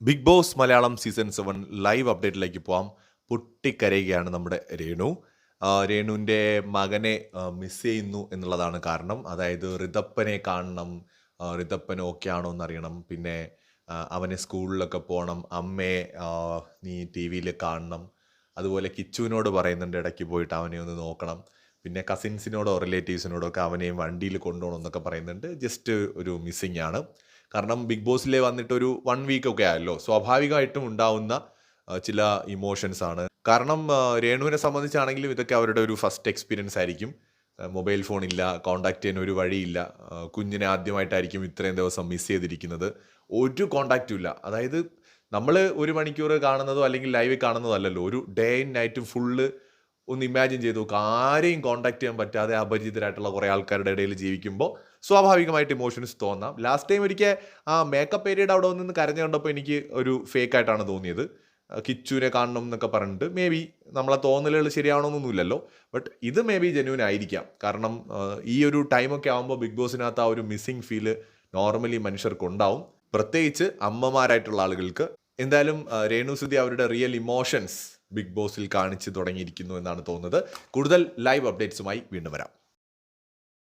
Big Boss Malayalam season 7 live അപ്ഡേറ്റിലേക്ക് പോവാം. പൊട്ടിക്കരയുകയാണ് നമ്മുടെ രേണു. രേണുവിൻ്റെ മകനെ മിസ് ചെയ്യുന്നു എന്നുള്ളതാണ് കാരണം. അതായത് ഋതപ്പനെ കാണണം, ഋതപ്പൻ ഓക്കെ ആണോ എന്നറിയണം, പിന്നെ അവനെ സ്കൂളിലൊക്കെ പോകണം, അമ്മയെ നീ ടി വിയിൽ കാണണം, അതുപോലെ കിച്ചുവിനോട് പറയുന്നുണ്ട് ഇടയ്ക്ക് പോയിട്ട് അവനെ ഒന്ന് നോക്കണം, പിന്നെ കസിൻസിനോടോ റിലേറ്റീവ്സിനോടോ ഒക്കെ അവനെയും വണ്ടിയിൽ കൊണ്ടുപോകണം എന്നൊക്കെ പറയുന്നുണ്ട്. ജസ്റ്റ് ഒരു മിസ്സിങ് ആണ്. കാരണം ബിഗ് ബോസിലെ വന്നിട്ടൊരു 1 വീക്കൊക്കെ ആയല്ലോ, സ്വാഭാവികമായിട്ടും ഉണ്ടാവുന്ന ചില ഇമോഷൻസ് ആണ്. കാരണം രേണുവിനെ സംബന്ധിച്ചാണെങ്കിലും ഇതൊക്കെ അവരുടെ ഒരു ഫസ്റ്റ് എക്സ്പീരിയൻസ് ആയിരിക്കും. മൊബൈൽ ഫോണില്ല, കോൺടാക്ട് ചെയ്യാൻ ഒരു വഴിയില്ല. കുഞ്ഞിനെ ആദ്യമായിട്ടായിരിക്കും ഇത്രയും ദിവസം മിസ് ചെയ്തിരിക്കുന്നത്. ഒരു കോൺടാക്റ്റും ഇല്ല. അതായത് നമ്മൾ 1 മണിക്കൂർ കാണുന്നതോ അല്ലെങ്കിൽ ലൈവിൽ കാണുന്നതോ അല്ലല്ലോ, ഒരു ഡേ ആൻഡ് നൈറ്റ് ഫുള്ള് ഒന്ന് ഇമാജിൻ ചെയ്ത് നോക്കുക. ആരെയും കോൺടാക്ട് ചെയ്യാൻ പറ്റാതെ അപരിചിതരായിട്ടുള്ള കുറേ ആൾക്കാരുടെ ഇടയിൽ ജീവിക്കുമ്പോൾ സ്വാഭാവികമായിട്ട് ഇമോഷൻസ് തോന്നാം. ലാസ്റ്റ് ടൈം ഒരിക്കൽ ആ മേക്കപ്പ് ഏരിയയുടെ അവിടെ നിന്ന് കരഞ്ഞു കണ്ടപ്പോൾ എനിക്ക് ഒരു ഫേക്ക് ആയിട്ടാണ് തോന്നിയത്. കിച്ചുവിനെ കാണണം എന്നൊക്കെ പറഞ്ഞിട്ട് മേ ബി നമ്മളെ തോന്നലുകൾ ശരിയാവണമെന്നൊന്നുമില്ലല്ലോ. ബട്ട് ഇത് മേ ബി ജെന്യൂൻ ആയിരിക്കാം. കാരണം ഈ ഒരു ടൈമൊക്കെ ആകുമ്പോൾ ബിഗ് ബോസിനകത്ത് ആ ഒരു മിസ്സിങ് ഫീല് നോർമലി മനുഷ്യർക്കുണ്ടാവും, പ്രത്യേകിച്ച് അമ്മമാരായിട്ടുള്ള ആളുകൾക്ക്. എന്തായാലും രേണു സുധി അവരുടെ റിയൽ ഇമോഷൻസ് ബിഗ് ബോസിൽ കാണിച്ചു തുടങ്ങിയിരിക്കുന്നു എന്നാണ് തോന്നുന്നത്. കൂടുതൽ ലൈവ് അപ്ഡേറ്റ്സുമായി വീണ്ടും വരാം.